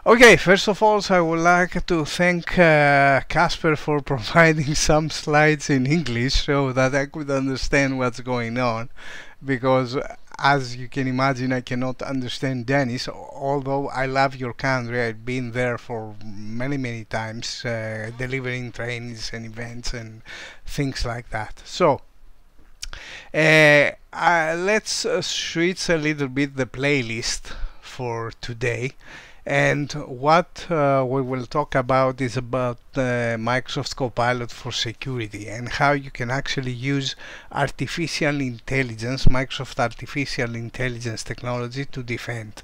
Okay, first of all, I would like to thank Casper for providing some slides in English so that I could understand what's going on, because as you can imagine, I cannot understand Danish, although I love your country. I've been there for many times, delivering trainings and events and things like that. So, let's switch a little bit the playlist for today. And what we will talk about is about Microsoft Copilot for security and how you can actually use artificial intelligence, Microsoft artificial intelligence technology to defend.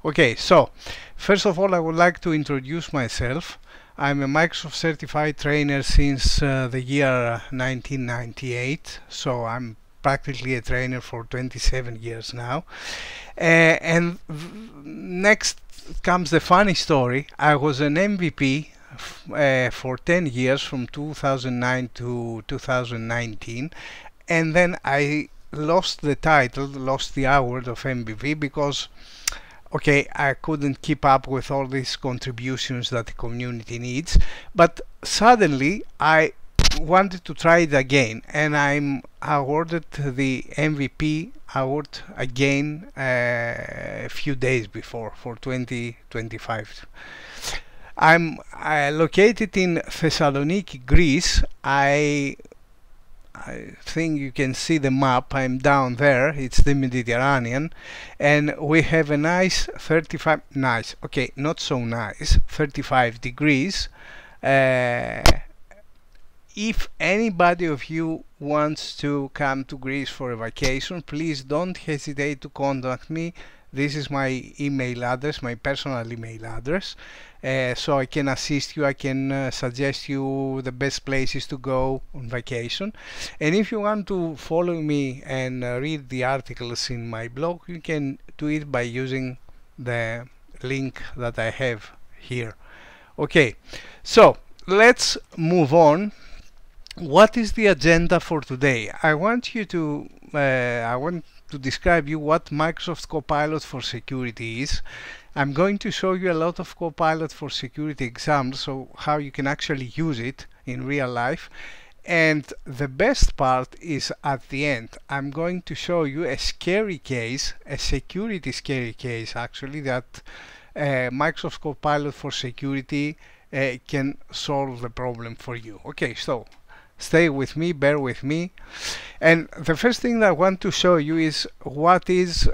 Okay, so first of all, I would like to introduce myself. I'm a Microsoft certified trainer since the year 1998, so I'm practically a trainer for 27 years now. And next comes the funny story. I was an MVP for 10 years from 2009 to 2019, and then I lost the title, lost the award of MVP because I couldn't keep up with all these contributions that the community needs. But suddenly I wanted to try it again, and I'm awarded the MVP award again a few days before, for 2025. I'm located in Thessaloniki, Greece. I think you can see the map. I'm down there. It's the Mediterranean, and we have a nice 35, nice, okay, not so nice, 35 degrees. If anybody of you wants to come to Greece for a vacation, please don't hesitate to contact me. This is my email address, my personal email address, so I can assist you. I can suggest you the best places to go on vacation. And if you want to follow me and read the articles in my blog, you can do it by using the link that I have here. Okay, so let's move on. What is the agenda for today? I want to describe you what Microsoft Copilot for security is. I'm going to show you a lot of Copilot for security examples, so how you can actually use it in real life. And the best part is at the end. I'm going to show you a scary case, a security scary case actually, that Microsoft Copilot for security can solve the problem for you. Okay, so stay with me, bear with me. And the first thing that I want to show you is what is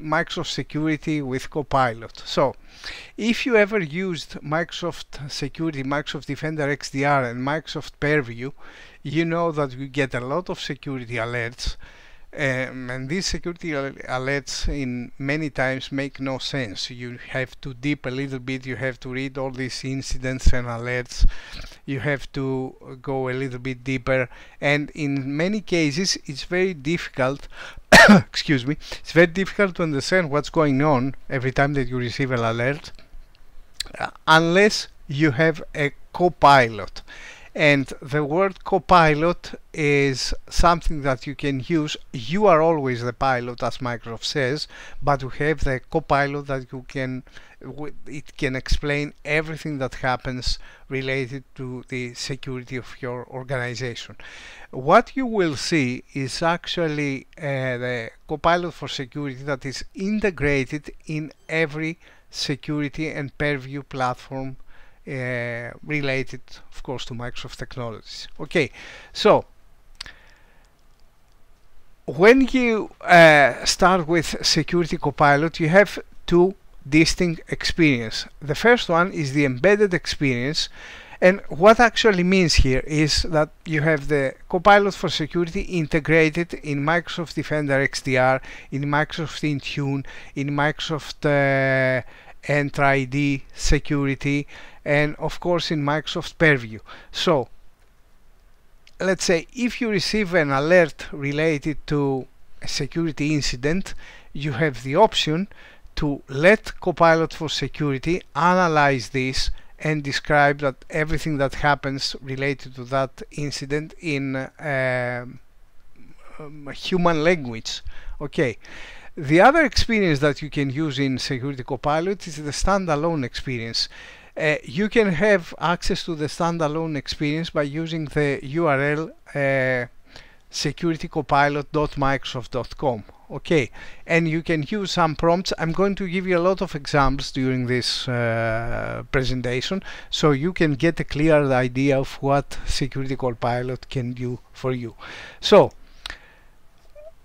Microsoft Security with Copilot. So if you ever used Microsoft Security, Microsoft Defender XDR and Microsoft Purview, you know that you get a lot of security alerts. And these security alerts in many times make no sense. You have to dip a little bit, you have to read all these incidents and alerts, you have to go a little bit deeper, and in many cases it's very difficult excuse me, it's very difficult to understand what's going on every time that you receive an alert unless you have a Copilot. And the word Copilot is something that you can use. You are always the pilot, as Microsoft says, but you have the Copilot that you can, it can explain everything that happens related to the security of your organization. What you will see is actually the Copilot for security that is integrated in every security and purview platform related, of course, to Microsoft technologies. Okay, so when you start with Security Copilot, you have two distinct experiences. The first one is the embedded experience, and what actually means here is that you have the Copilot for security integrated in Microsoft Defender XDR, in Microsoft Intune, in Microsoft Entra ID security, and of course in Microsoft Purview. So let's say if you receive an alert related to a security incident, you have the option to let Copilot for security analyze this and describe that everything that happens related to that incident in human language. Okay, The other experience that you can use in Security Copilot is the standalone experience. You can have access to the standalone experience by using the URL securitycopilot.microsoft.com. Okay, and you can use some prompts. I'm going to give you a lot of examples during this presentation, so you can get a clear idea of what Security Copilot can do for you. So,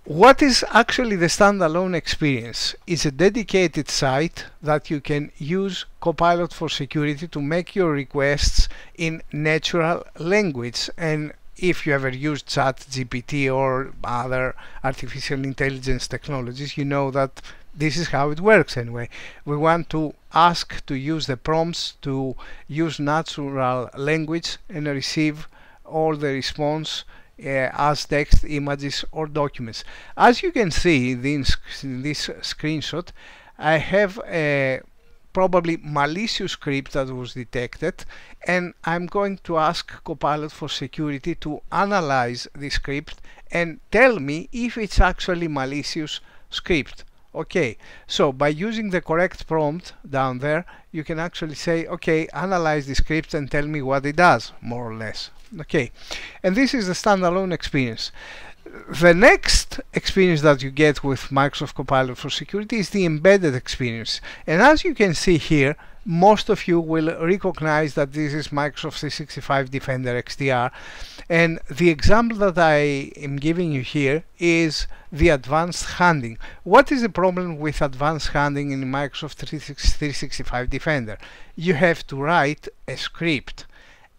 what is actually the standalone experience? It's a dedicated site that you can use Copilot for Security to make your requests in natural language. And if you ever used ChatGPT or other artificial intelligence technologies, you know that this is how it works anyway. We want to ask to use the prompts to use natural language and receive all the response as text, images or documents. As you can see in this screenshot, I have a probably malicious script that was detected, and I'm going to ask Copilot for Security to analyze the script and tell me if it's actually malicious script. Okay, so by using the correct prompt down there, you can actually say, okay, analyze the script and tell me what it does, more or less. Okay, and this is the standalone experience. The next experience that you get with Microsoft Copilot for Security is the embedded experience. And as you can see here, most of you will recognize that this is Microsoft 365 Defender XDR. And the example that I am giving you here is the advanced handling. What is the problem with advanced handling in Microsoft 365 Defender? You have to write a script,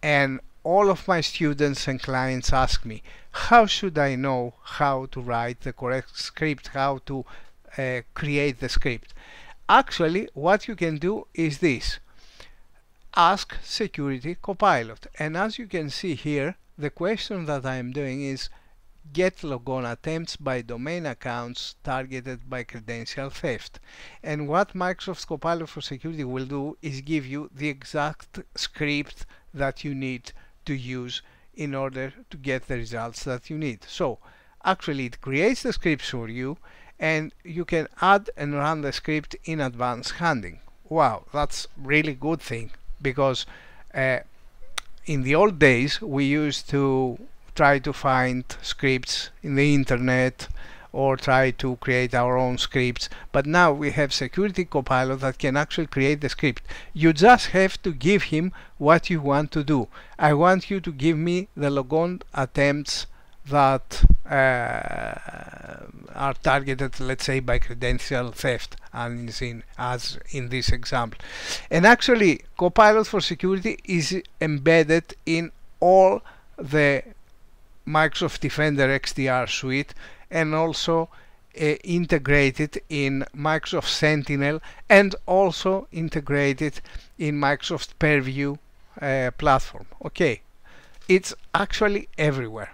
and all of my students and clients ask me, how should I know how to write the correct script, how to create the script? Actually, what you can do is this: ask Security Copilot. And as you can see here, the question that I am doing is get logon attempts by domain accounts targeted by credential theft. And what Microsoft Copilot for Security will do is give you the exact script that you need to use in order to get the results that you need. So actually it creates the scripts for you, and you can add and run the script in advanced handling. Wow, that's really good thing, because in the old days we used to try to find scripts in the internet or try to create our own scripts, but now we have Security Copilot that can actually create the script. You just have to give him what you want to do. I want you to give me the logon attempts that are targeted, let's say, by credential theft, and as in this example. And actually Copilot for Security is embedded in all the Microsoft Defender XDR suite, and also integrated in Microsoft Sentinel, and also integrated in Microsoft Purview platform. Okay, it's actually everywhere.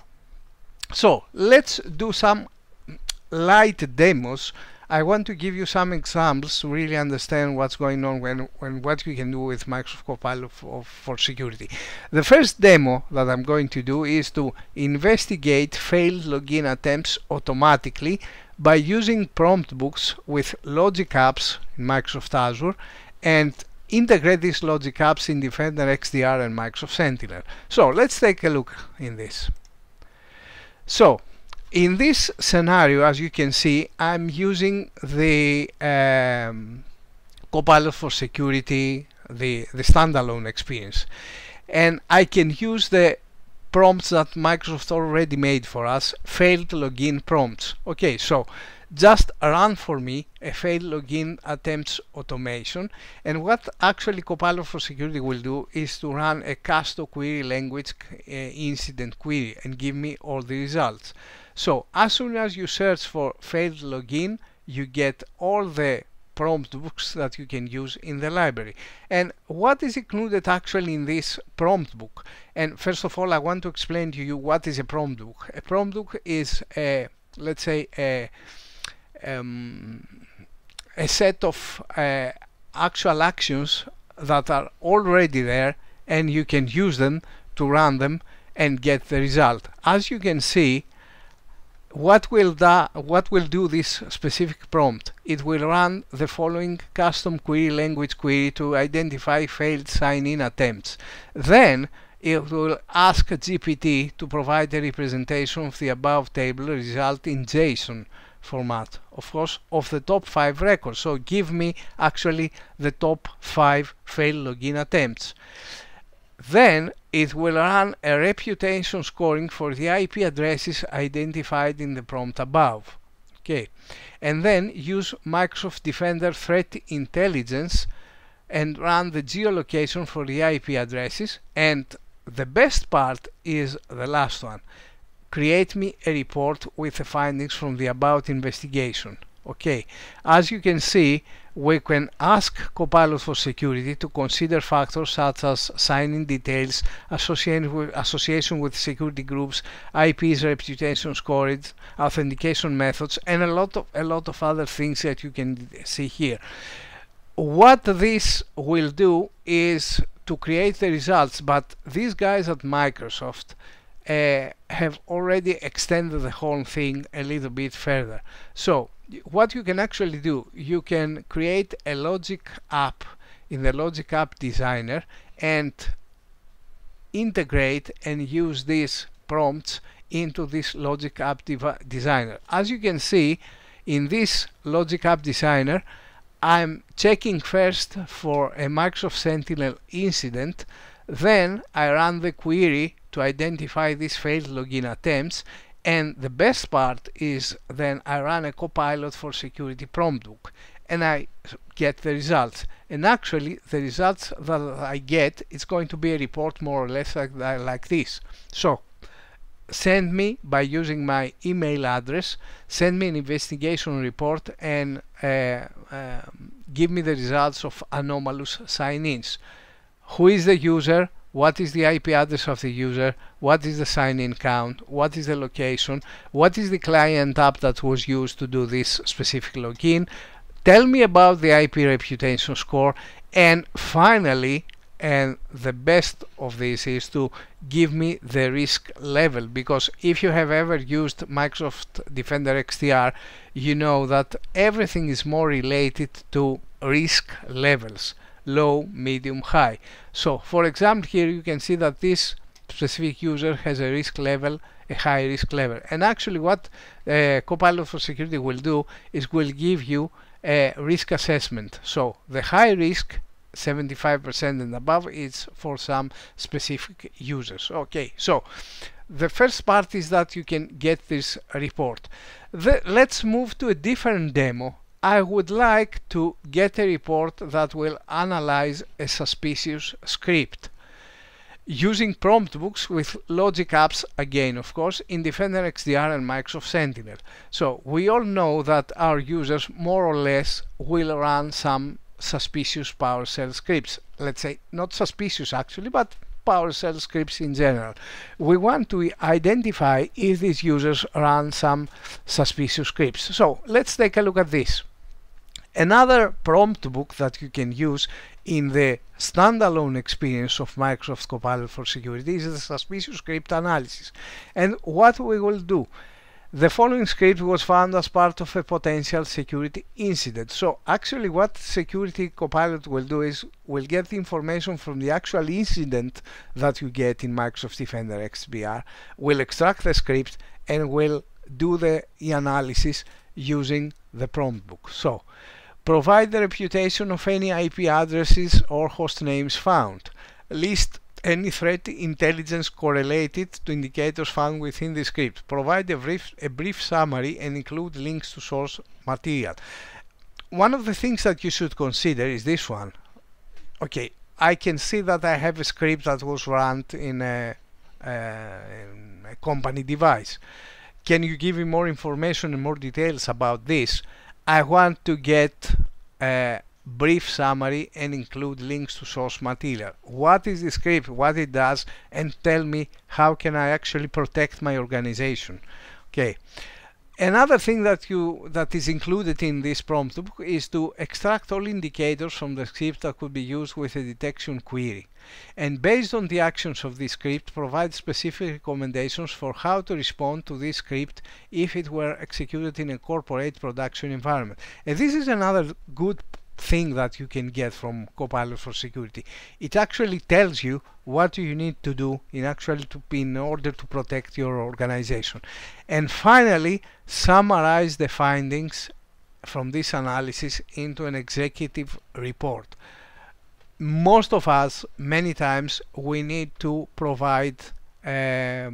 So let's do some light demos. I want to give you some examples to really understand what's going on when what you can do with Microsoft Copilot for Security. The first demo that I'm going to do is to investigate failed login attempts automatically by using prompt books with logic apps in Microsoft Azure, and integrate these logic apps in Defender XDR and Microsoft Sentinel. So let's take a look in this. So in this scenario, as you can see, I'm using the Copilot for Security, the standalone experience, and I can use the prompts that Microsoft already made for us, failed login prompts. Okay, so just run for me a failed login attempts automation, and what actually Copilot for Security will do is to run a custom query language incident query and give me all the results. So as soon as you search for failed login, you get all the prompt books that you can use in the library. And what is included actually in this prompt book? And first of all, I want to explain to you what is a prompt book. A prompt book is let's say a set of actual actions that are already there, and you can use them to run them and get the result. As you can see, what will do this specific prompt? It will run the following custom query language query to identify failed sign-in attempts. Then it will ask GPT to provide a representation of the above table result in JSON format, of course, of the top 5 records. So give me actually the top 5 failed login attempts. Then it will run a reputation scoring for the IP addresses identified in the prompt above. Okay, and then use Microsoft Defender Threat Intelligence and run the geolocation for the IP addresses. And the best part is the last one. Create me a report with the findings from the above investigation. Okay, as you can see, we can ask Copilot for Security to consider factors such as sign-in details, association with security groups, IPs, reputation scoring, authentication methods, and a lot of other things that you can see here. What this will do is to create the results, but these guys at Microsoft have already extended the whole thing a little bit further. So what you can actually do, you can create a logic app in the logic app designer and integrate and use these prompts into this logic app designer. As you can see in this logic app designer, I'm checking first for a Microsoft Sentinel incident, then I run the query to identify these failed login attempts, and the best part is then I run a Copilot for Security prompt book and I get the results. And actually the results that I get, it's going to be a report more or less like this. So send me, by using my email address, send me an investigation report and give me the results of anomalous sign-ins. Who is the user? What is the IP address of the user? What is the sign-in count? What is the location? What is the client app that was used to do this specific login? Tell me about the IP reputation score. And finally, and the best of this is to give me the risk level, because if you have ever used Microsoft Defender XDR, you know that everything is more related to risk levels: low, medium, high. So for example, here you can see that this specific user has a risk level, a high risk level. And actually what Copilot for Security will do is will give you a risk assessment. So the high risk, 75% and above, is for some specific users. Okay, so the first part is that you can get this report. Let's move to a different demo. I would like to get a report that will analyze a suspicious script using prompt books with logic apps, again of course, in Defender XDR and Microsoft Sentinel. So we all know that our users more or less will run some suspicious PowerShell scripts. Let's say not suspicious actually, but PowerShell scripts in general. We want to identify if these users run some suspicious scripts. So let's take a look at this. Another prompt book that you can use in the standalone experience of Microsoft Copilot for Security is the suspicious script analysis. And what we will do, the following script was found as part of a potential security incident. So actually what Security Copilot will do is will get the information from the actual incident that you get in Microsoft Defender XDR, will extract the script and will do the analysis using the prompt book. So provide the reputation of any IP addresses or host names found. List any threat intelligence correlated to indicators found within the script. Provide a brief summary and include links to source material. One of the things that you should consider is this one. Okay, I can see that I have a script that was run in a company device. Can you give me more information and more details about this? I want to get a brief summary and include links to source material. What is the script, what it does, and tell me how can I actually protect my organization. Okay, Another thing that is included in this prompt book is to extract all indicators from the script that could be used with a detection query, and based on the actions of this script provide specific recommendations for how to respond to this script if it were executed in a corporate production environment. And this is another good thing that you can get from Copilot for Security. It actually tells you what you need to do in order to protect your organization. And finally, summarize the findings from this analysis into an executive report. Most of us, many times, we need to provide a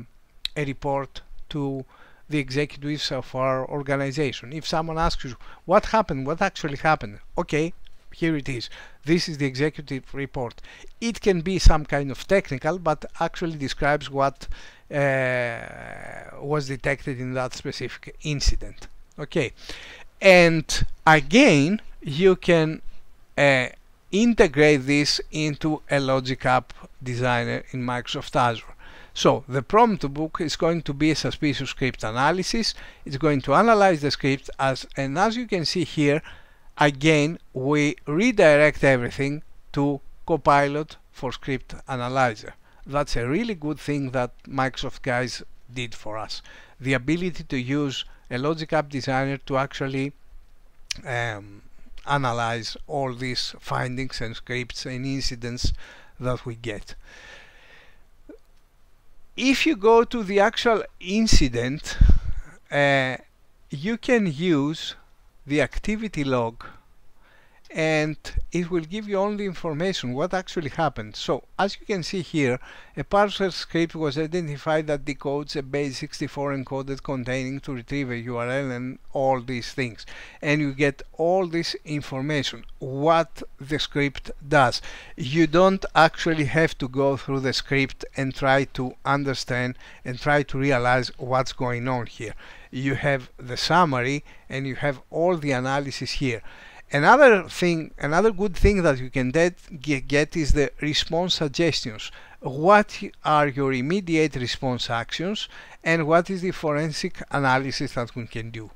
report to the executives of our organization. If someone asks you what happened, what actually happened, okay, here it is. This is the executive report. It can be some kind of technical, but actually describes what was detected in that specific incident. Okay, and again, you can integrate this into a Logic App Designer in Microsoft Azure. So the prompt book is going to be a suspicious script analysis. It's going to analyze the script and as you can see here, again, we redirect everything to Copilot for Script Analyzer. That's a really good thing that Microsoft guys did for us. The ability to use a Logic App Designer to actually analyze all these findings and scripts and incidents that we get. If you go to the actual incident, you can use the activity log and it will give you all the information what actually happened. So as you can see here, a parser script was identified that decodes a base64 encoded containing to retrieve a URL and all these things, and you get all this information what the script does. You don't actually have to go through the script and try to understand and try to realize what's going on here. You have the summary and you have all the analysis here. Another good thing that you can get is the response suggestions. What are your immediate response actions and what is the forensic analysis that we can do?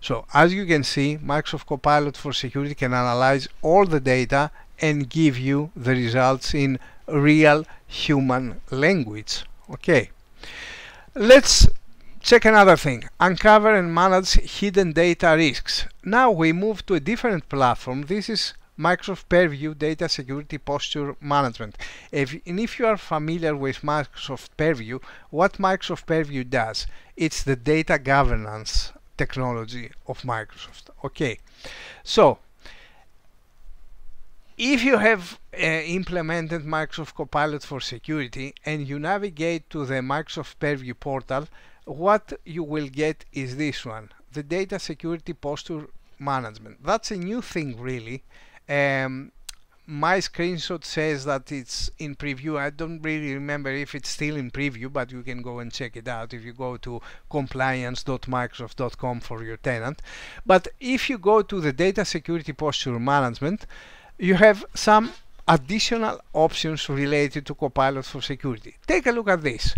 So as you can see, Microsoft Copilot for Security can analyze all the data and give you the results in real human language. Okay, let's check another thing. Uncover and manage hidden data risks. Now we move to a different platform. This is Microsoft Purview Data Security Posture Management. If you are familiar with Microsoft Purview, what Microsoft Purview does, it's the data governance technology of Microsoft. Okay, so if you have implemented Microsoft Copilot for Security and you navigate to the Microsoft Purview portal, what you will get is this one, the Data Security Posture Management. That's a new thing really. My screenshot says that it's in preview. I don't really remember if it's still in preview, but you can go and check it out if you go to compliance.microsoft.com for your tenant. But if you go to the Data Security Posture Management, you have some additional options related to Copilot for Security. Take a look at this.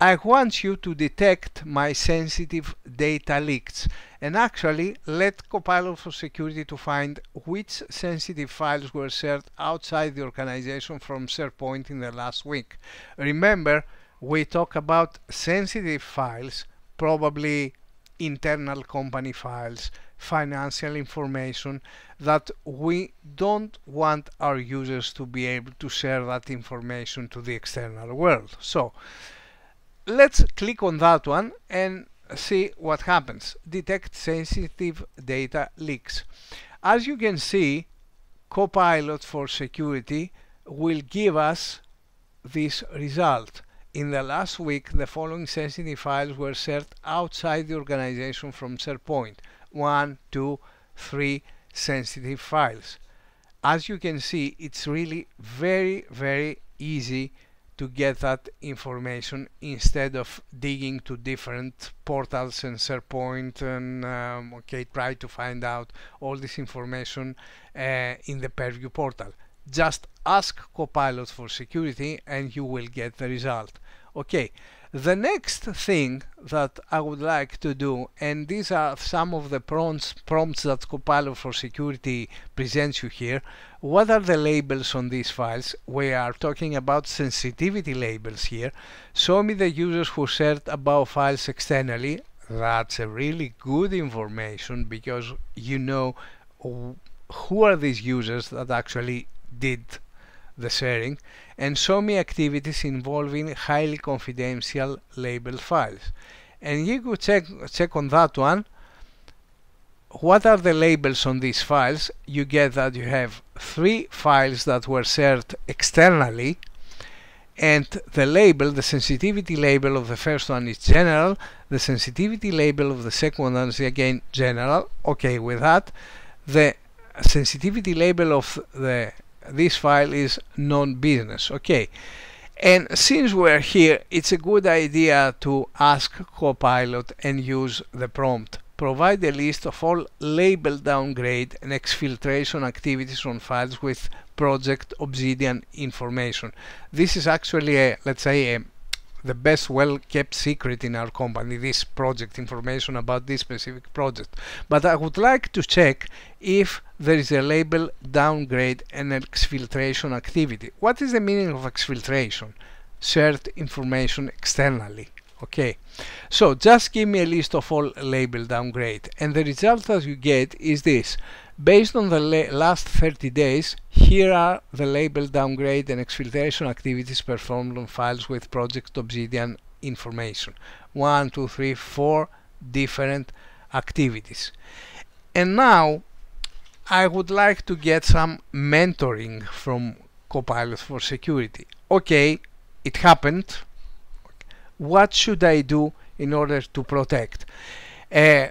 I want you to detect my sensitive data leaks and actually let Copilot for Security to find which sensitive files were shared outside the organization from SharePoint in the last week. Remember, we talk about sensitive files, probably internal company files, financial information that we don't want our users to be able to share that information to the external world. So let's click on that one and see what happens. Detect sensitive data leaks. As you can see, Copilot for Security will give us this result. In the last week, the following sensitive files were shared outside the organization from SharePoint. 1, 2, 3 sensitive files. As you can see, it's really very easy to get that information instead of digging to different portals and SharePoint and try to find out all this information in the Purview portal. Just ask Copilot for Security and you will get the result. Okay, The next thing that I would like to do, and these are some of the prompts that Copilot for Security presents you here. What are the labels on these files? We are talking about sensitivity labels here. Show me the users who shared above files externally. That's a really good information, because you know who are these users that actually did the sharing. And show me activities involving highly confidential labeled files. And you could check on that one. What are the labels on these files? You get that you have 3 files that were shared externally, and the label, the sensitivity label of the first one is general, the sensitivity label of the second one is again general. Okay, with that, the sensitivity label of this file is non-business. Okay, and since we're here, it's a good idea to ask Copilot and use the prompt: provide a list of all label downgrade and exfiltration activities on files with Project Obsidian information. This is actually let's say the best well-kept secret in our company, this project information about this specific project. But I would like to check if there is a label downgrade and exfiltration activity. What is the meaning of exfiltration? Shared information externally. Okay, so just give me a list of all label downgrade, and the result that you get is this: based on the last 30 days, here are the label downgrade and exfiltration activities performed on files with Project Obsidian information. 1, 2, 3, 4 different activities. And now I would like to get some mentoring from Copilot for Security. Okay, it happened. What should I do in order to protect? A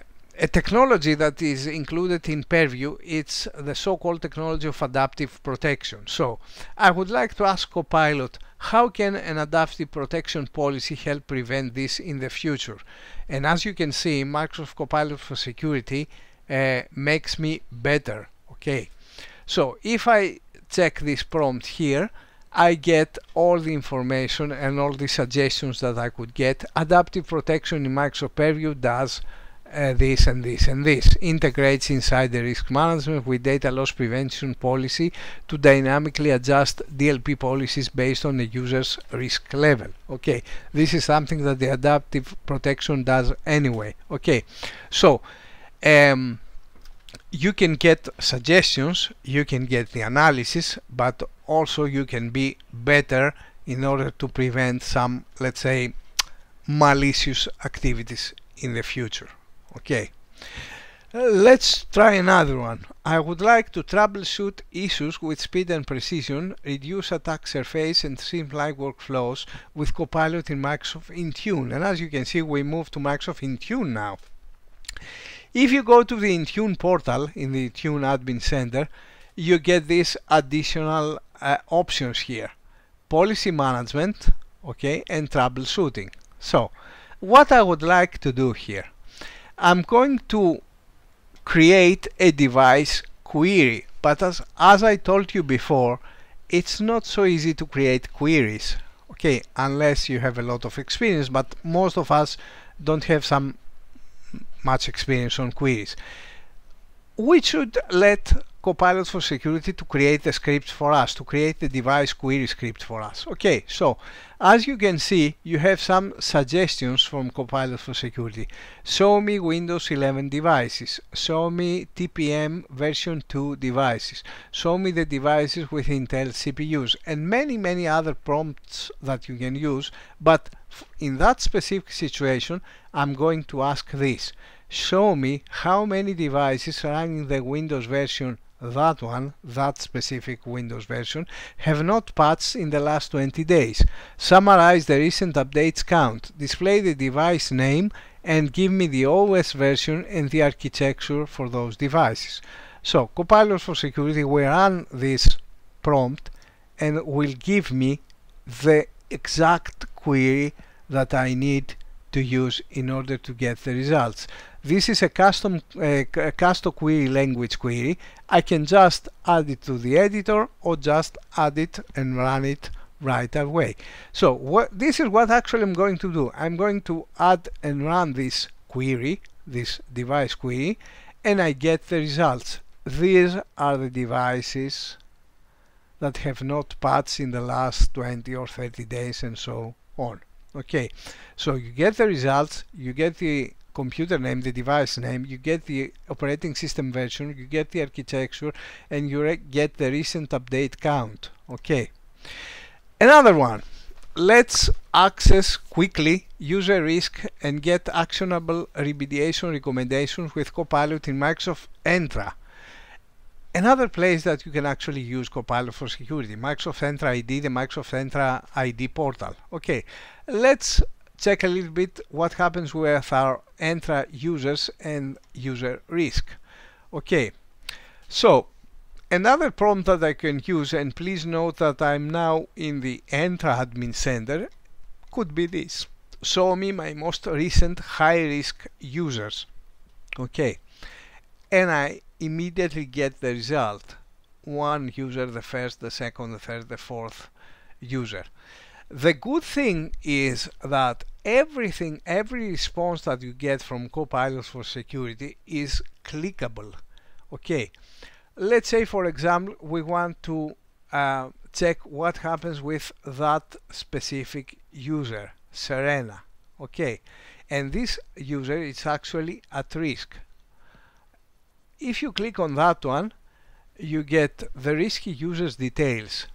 technology that is included in Purview, it's the so-called technology of adaptive protection. So I would like to ask Copilot, how can an adaptive protection policy help prevent this in the future? And as you can see, Microsoft Copilot for Security makes me better. Okay, so if I check this prompt here, I get all the information and all the suggestions that I could get. Adaptive protection in Microsoft Purview does this and this and this. Integrates inside the risk management with data loss prevention policy to dynamically adjust DLP policies based on the user's risk level. Okay, this is something that the adaptive protection does anyway. Okay, so you can get suggestions, you can get the analysis, but also you can be better in order to prevent some, let's say, malicious activities in the future. Okay, let's try another one. I would like to troubleshoot issues with speed and precision, reduce attack surface and streamline workflows with Copilot in Microsoft Intune. And as you can see, we move to Microsoft Intune now. If you go to the Intune portal in the Intune Admin Center, you get these additional options here: policy management, okay, and troubleshooting. So what I would like to do here, I'm going to create a device query, but as I told you before, it's not so easy to create queries, okay, unless you have a lot of experience, but most of us don't have much experience on queries. We should let Copilot for Security to create the script for us, to create the device query script for us. Okay, so as you can see, you have some suggestions from Copilot for Security. Show me Windows 11 devices, show me TPM version 2 devices, show me the devices with Intel CPUs, and many other prompts that you can use. But in that specific situation, I'm going to ask this: show me how many devices running the Windows version, that specific Windows version, have not patched in the last 20 days. Summarize the recent updates count. Display the device name and give me the OS version and the architecture for those devices. So Copilot for Security will run this prompt and will give me the exact query that I need to use in order to get the results. This is a custom query language query. I can just add it to the editor or just add it and run it right away. So this is what actually I'm going to do. I'm going to add and run this query, this device query, and I get the results. These are the devices that have not patched in the last 20 or 30 days and so on. Okay, so you get the results, you get the computer name, the device name, you get the operating system version, you get the architecture, and you get the recent update count. Okay, another one. Let's access quickly user risk and get actionable remediation recommendations with Copilot in Microsoft Entra. Another place that you can actually use Copilot for security, Microsoft Entra ID, the Microsoft Entra ID portal. Okay, let's check a little bit what happens with our Entra users and user risk. Okay, so another prompt that I can use, and please note that I'm now in the Entra Admin Center, could be this. Show me my most recent high-risk users. Okay, and I immediately get the result. One user, the first, the second, the third, the fourth user. The good thing is that every response that you get from Copilot for security is clickable. Okay, let's say for example we want to check what happens with that specific user, Serena. Okay, and this user is actually at risk. If you click on that one, you get the risky user's details,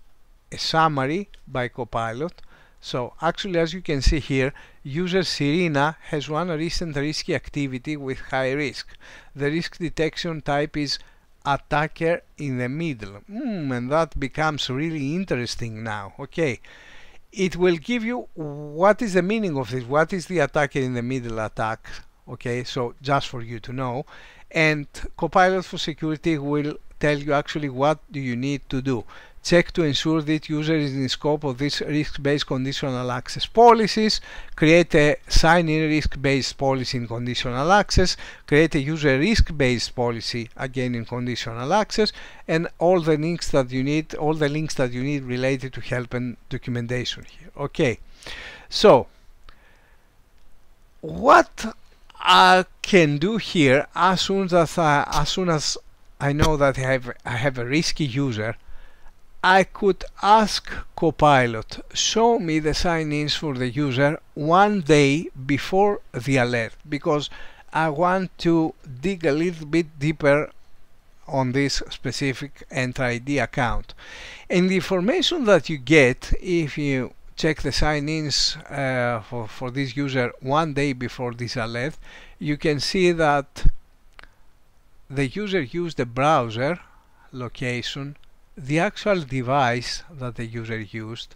a summary by Copilot. So actually, as you can see here, user Serena has one recent risky activity with high risk. The risk detection type is attacker in the middle. And that becomes really interesting now. Okay, it will give you what is the meaning of this, what is the attacker in the middle attack. Okay, so just for you to know. And Copilot for security will tell you actually what do you need to do. Check to ensure that user is in scope of these risk-based conditional access policies, create a sign-in risk-based policy in conditional access, create a user risk-based policy again in conditional access, and all the links that you need, related to help and documentation here. Okay, so what I can do here, as soon as I know that I have a risky user, I could ask Copilot, show me the sign-ins for the user one day before the alert, because I want to dig a little bit deeper on this specific Entra ID account. And the information that you get if you check the sign-ins for this user one day before this alert, you can see that the user used the browser location, the actual device that the user used,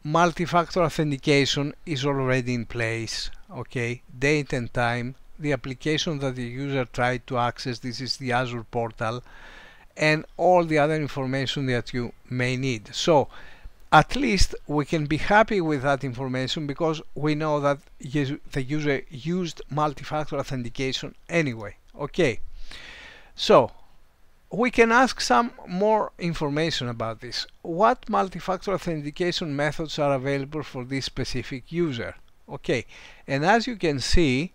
multi-factor authentication is already in place. Okay, date and time, the application that the user tried to access, this is the Azure portal, and all the other information that you may need. So at least we can be happy with that information because we know that the user used multi-factor authentication anyway. Okay, so we can ask some more information about this. What multi-factor authentication methods are available for this specific user? Okay, and as you can see,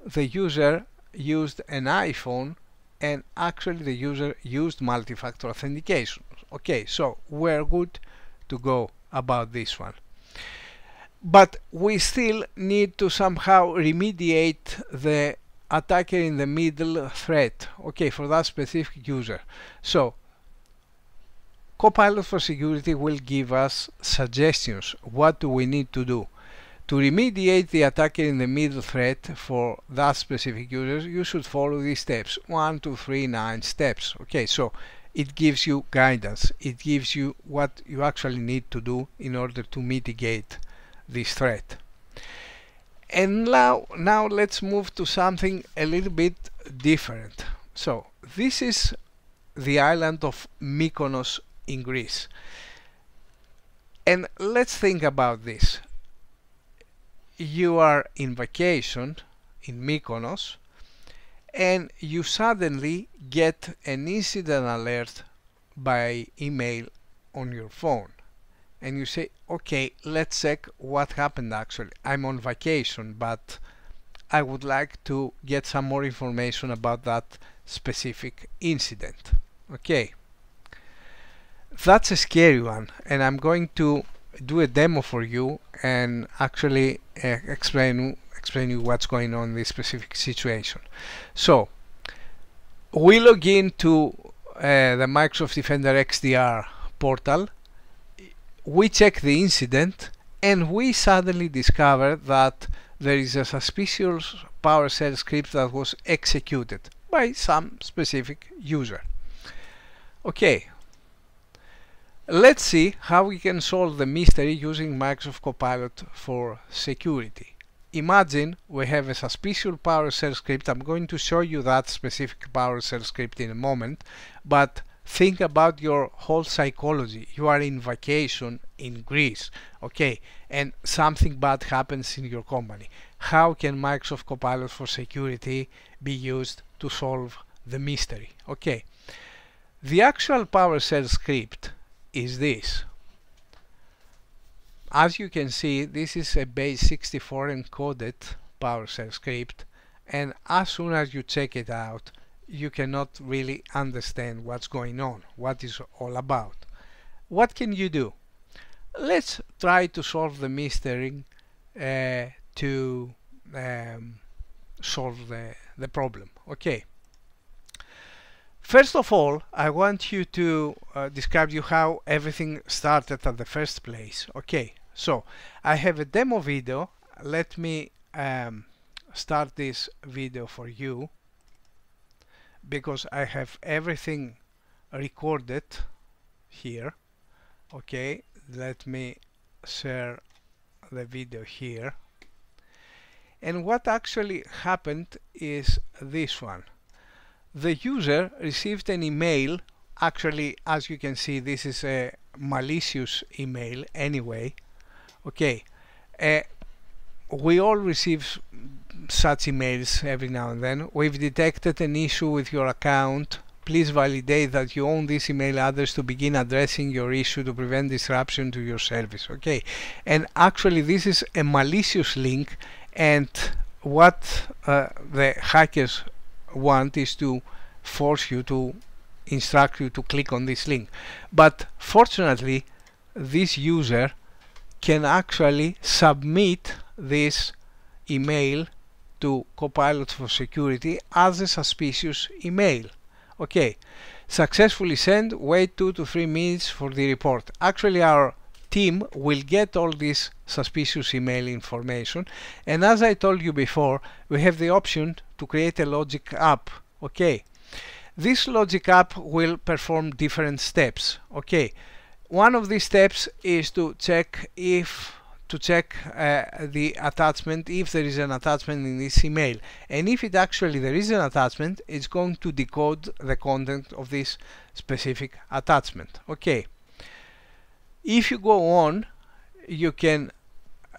the user used an iPhone and actually the user used multi-factor authentication. Okay, so we're good to go about this one. But we still need to somehow remediate the attacker in the middle threat, okay, for that specific user. So Copilot for security will give us suggestions. What do we need to do? To remediate the attacker in the middle threat for that specific user, you should follow these steps. 1, 2, 3, 9 steps. Okay, so it gives you guidance. It gives you what you actually need to do in order to mitigate this threat. And now let's move to something a little bit different. So this is the island of Mykonos in Greece. And let's think about this. You are in vacation in Mykonos and you suddenly get an incident alert by email on your phone. and you say, okay, let's check what happened actually. I'm on vacation, but I would like to get some more information about that specific incident. Okay, that's a scary one, and I'm going to do a demo for you and actually explain you what's going on in this specific situation. So we log into the Microsoft Defender XDR portal, we check the incident, and we suddenly discover that there is a suspicious PowerShell script that was executed by some specific user. Okay, let's see how we can solve the mystery using Microsoft Copilot for security. Imagine we have a suspicious PowerShell script. I'm going to show you that specific PowerShell script in a moment, but think about your whole psychology. You are in vacation in Greece, okay, and something bad happens in your company. How can Microsoft Copilot for security be used to solve the mystery? Okay, the actual PowerShell script is this. As you can see, this is a base 64 encoded PowerShell script, and as soon as you check it out, you cannot really understand what's going on, what is all about. What can you do? Let's try to solve the mystery to solve the problem. Okay. First of all, I want you to describe you how everything started at the first place. Okay, so I have a demo video. Let me start this video for you, because I have everything recorded here. Okay, let me share the video here. And what actually happened is this one. The user received an email. Actually, as you can see, this is a malicious email anyway. Okay, we all receive such emails every now and then. We've detected an issue with your account. Please validate that you own this email address to begin addressing your issue to prevent disruption to your service. Okay, and actually this is a malicious link, and what the hackers want is to force you to instruct you to click on this link. But fortunately, this user can actually submit this email to Copilot for security as a suspicious email. Okay, successfully sent, wait 2 to 3 minutes for the report. Actually, our team will get all this suspicious email information, and as I told you before, we have the option to create a logic app. Okay, this logic app will perform different steps. Okay, one of these steps is to check the attachment, if there is an attachment in this email, and if it actually there is an attachment, it's going to decode the content of this specific attachment. Okay, if you go on, you can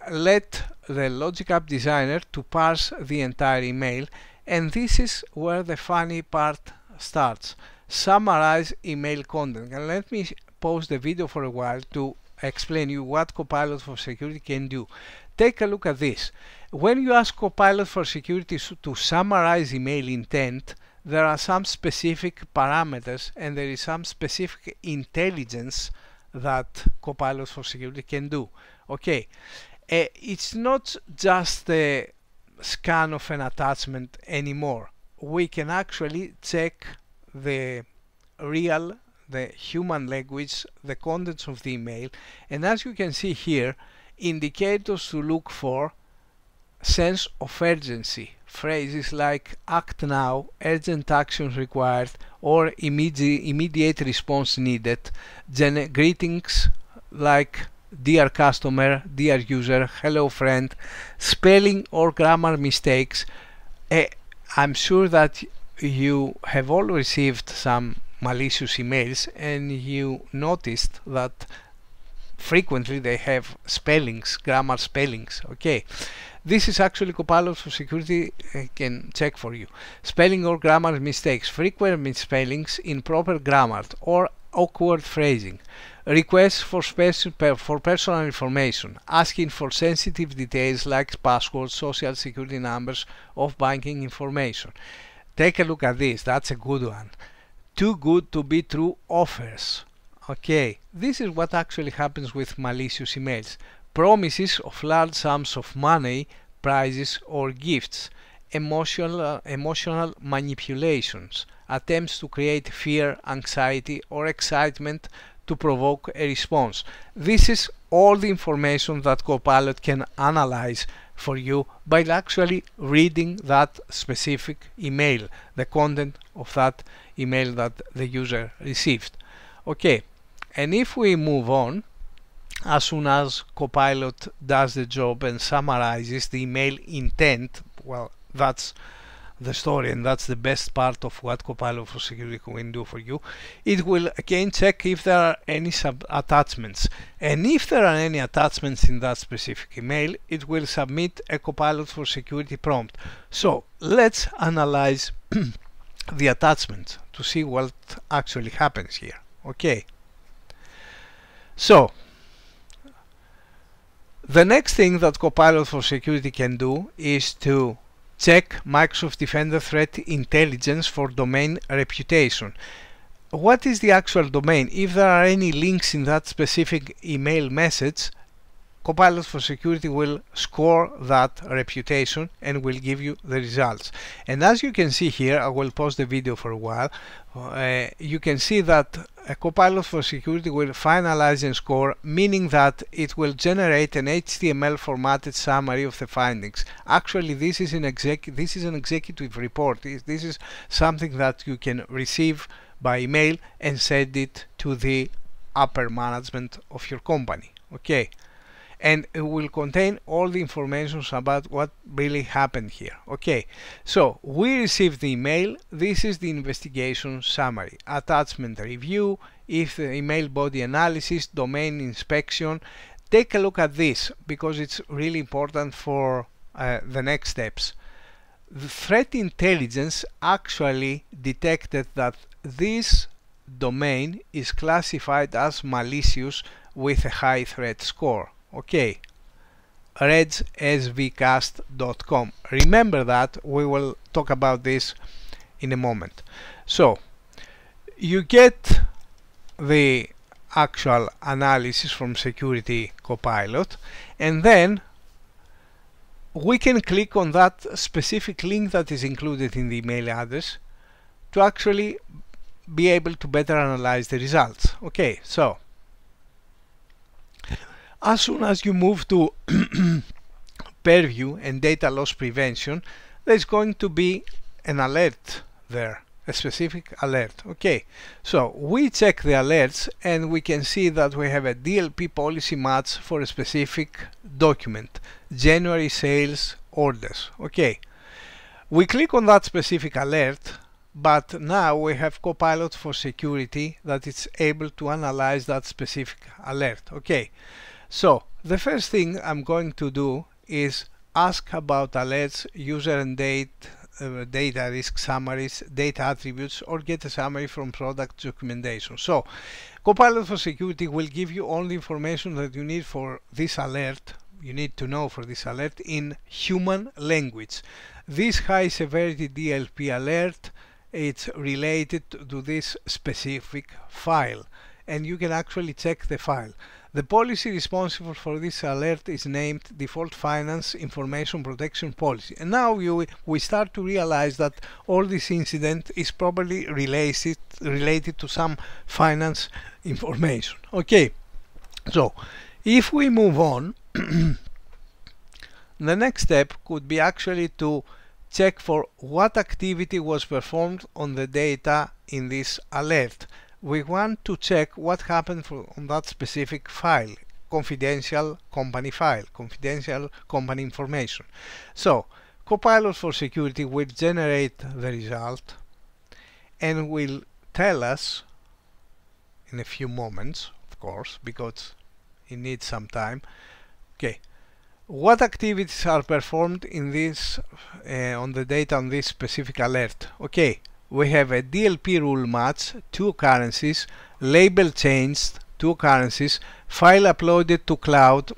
let the logic app designer to parse the entire email, and this is where the funny part starts. Summarize email content. And let me pause the video for a while to explain you what Copilot for security can do. Take a look at this. When you ask Copilot for security to summarize email intent, there are some specific parameters and there is some specific intelligence that Copilot for security can do. Okay, it's not just a scan of an attachment anymore. We can actually check the human language, the contents of the email, and as you can see here, indicators to look for: sense of urgency, phrases like act now, urgent actions required, or immediate response needed, greetings like dear customer, dear user, hello friend, spelling or grammar mistakes. I'm sure that you have all received some malicious emails and you noticed that frequently they have spellings, grammar spellings. Okay, this is actually Copilot for security can check for you. Spelling or grammar mistakes, frequent misspellings, improper grammar, or awkward phrasing, requests for personal information, asking for sensitive details like passwords, social security numbers, of banking information. Take a look at this, that's a good one. Too good to be true offers. Okay, this is what actually happens with malicious emails. Promises of large sums of money, prizes or gifts, emotional manipulations, attempts to create fear, anxiety or excitement to provoke a response. This is all the information that Copilot can analyze for you by actually reading that specific email, the content of that email that the user received. Okay, and if we move on, as soon as Copilot does the job and summarizes the email intent, well, that's the story and that's the best part of what Copilot for Security can do for you. It will again check if there are any attachments, and if there are any attachments in that specific email, it will submit a Copilot for Security prompt. So let's analyze the attachments to see what actually happens here. Okay, so the next thing that Copilot for Security can do is to check Microsoft Defender Threat Intelligence for domain reputation. What is the actual domain? If there are any links in that specific email message, Copilot for Security will score that reputation and will give you the results. And as you can see here, I will pause the video for a while, you can see that Copilot for Security will finalize and score, meaning that it will generate an HTML formatted summary of the findings. Actually, this is an executive report. This is something that you can receive by email and send it to the upper management of your company. Okay, and it will contain all the information about what really happened here. Okay, so we received the email. This is the investigation summary, attachment review, if the email body analysis, domain inspection. Take a look at this because it's really important for the next steps. The threat intelligence actually detected that this domain is classified as malicious with a high threat score. Okay, redsvcast.com. Remember that, we will talk about this in a moment. So you get the actual analysis from Security Copilot, and then we can click on that specific link that is included in the email address to actually be able to better analyze the results. Okay, so as soon as you move to purview and data loss prevention, there's going to be an alert there, a specific alert. Okay, so we check the alerts and we can see that we have a DLP policy match for a specific document, January sales orders. Okay, we click on that specific alert, but now we have Copilot for Security that is able to analyze that specific alert. Okay, so the first thing I'm going to do is ask about alerts, user and data risk summaries, data attributes, or get a summary from product documentation. So Copilot for Security will give you all the information that you need for this alert, you need to know for this alert in human language. This high severity DLP alert, it's related to this specific file, and you can actually check the file. The policy responsible for this alert is named Default Finance Information Protection Policy. And now we start to realize that all this incident is probably related to some finance information. Okay, so if we move on, the next step could be actually to check for what activity was performed on the data in this alert. We want to check what happened on that specific file, confidential company file, confidential company information. So Copilot for Security will generate the result and will tell us in a few moments, of course, because it needs some time. Okay, what activities are performed in this on the data on this specific alert? Okay, we have a DLP rule match, 2 occurrences, label changed, 2 occurrences, file uploaded to cloud.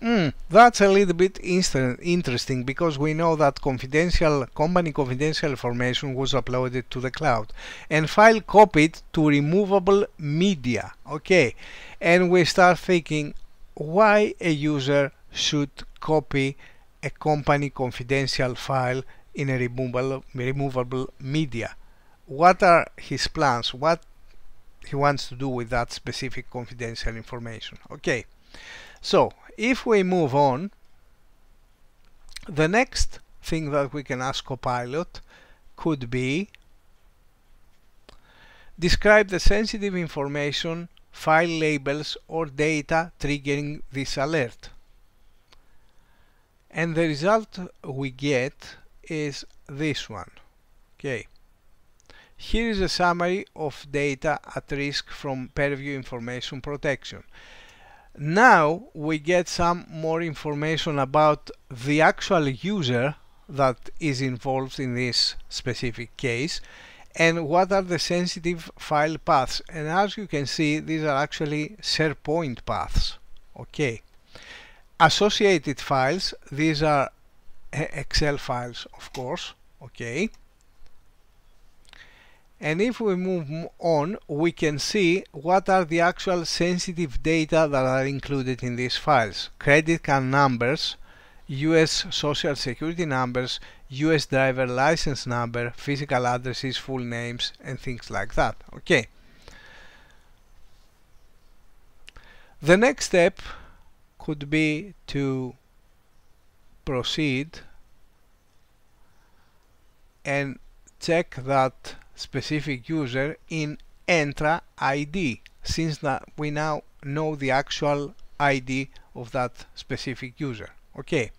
That's a little bit interesting, because we know that company confidential information was uploaded to the cloud, and file copied to removable media. Okay, and we start thinking why a user should copy a company confidential file in a removable media. What are his plans? What he wants to do with that specific confidential information? Okay, so if we move on, the next thing that we can ask Copilot could be, describe the sensitive information, file labels or data triggering this alert. And the result we get is this one. Okay, here is a summary of data at risk from Purview Information Protection. Now we get some more information about the actual user that is involved in this specific case, and what are the sensitive file paths. And as you can see, these are actually SharePoint paths. Okay, associated files, these are Excel files, of course. Okay, and if we move on, we can see what are the actual sensitive data that are included in these files: credit card numbers, US social security numbers, US driver license number, physical addresses, full names, and things like that. Okay, the next step could be to proceed and check that specific user in Entra ID, since that we now know the actual ID of that specific user. Okay,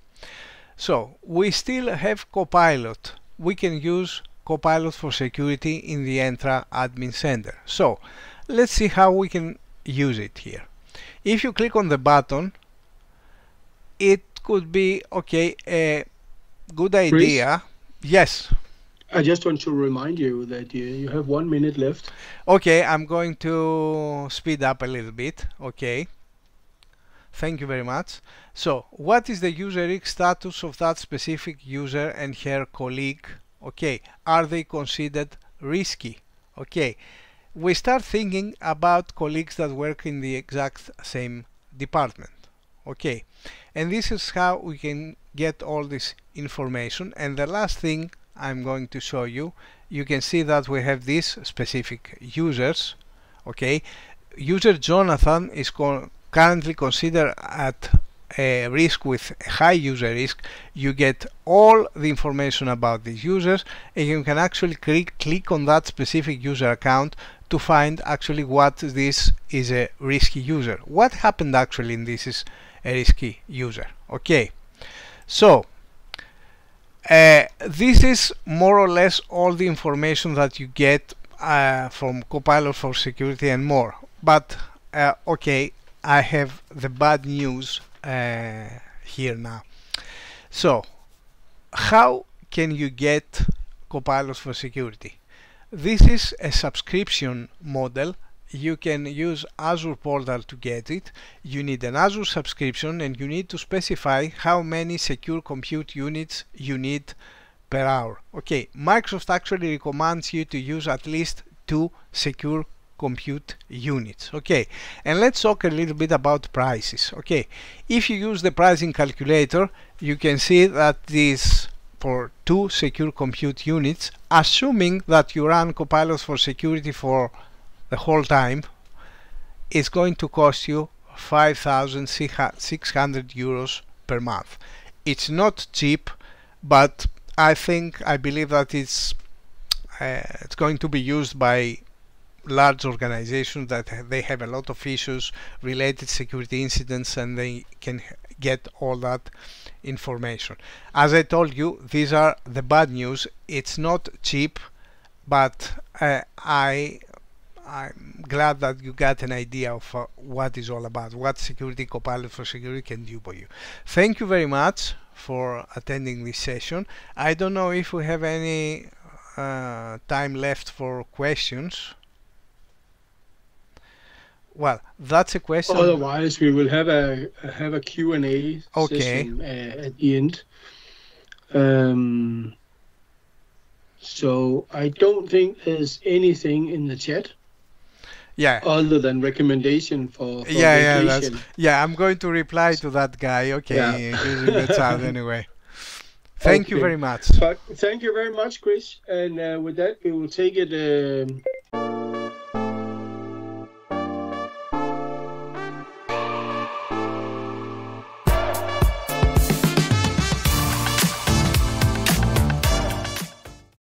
so we still have Copilot. We can use Copilot for security in the Entra Admin Center. So let's see how we can use it here. If you click on the button, it could be a good idea. Chris? Yes. I just want to remind you that you have 1 minute left. Okay, I'm going to speed up a little bit. Okay, thank you very much. So what is the user risk status of that specific user and her colleague? Okay, are they considered risky? Okay, we start thinking about colleagues that work in the exact same department. Okay, and this is how we can get all this information. And the last thing I'm going to show you, you can see that we have these specific users. Okay, user Jonathan is currently considered at a risk with a high user risk. You get all the information about these users, and you can actually click on that specific user account to find actually what this is a risky user. What happened actually in this is a risky user. Okay, so this is more or less all the information that you get from Copilot for security and more. But okay, I have the bad news here now. So how can you get Copilot for security? This is a subscription model. You can use Azure Portal to get it. You need an Azure subscription, and you need to specify how many secure compute units you need per hour. Okay, Microsoft actually recommends you to use at least 2 secure compute units. Okay, and let's talk a little bit about prices. Okay, if you use the pricing calculator, you can see that this for 2 secure compute units, assuming that you run Copilot for security for the whole time, is going to cost you 5,600 euros per month. It's not cheap, but I believe that it's going to be used by large organizations that they have a lot of issues, related security incidents, and they can get all that information. As I told you, these are the bad news. It's not cheap, but I'm glad that you got an idea of what it's all about, what Security Copilot for security can do for you. Thank you very much for attending this session. I don't know if we have any time left for questions. Well, that's a question. Otherwise, we will have a Q&A Okay. session at the end. So I don't think there's anything in the chat Yeah. other than recommendation for Yeah, vacation. I'm going to reply to that guy. Okay, Yeah. he's in the chat anyway. Thank you Okay. very much. But thank you very much, Chris. And with that, we will take it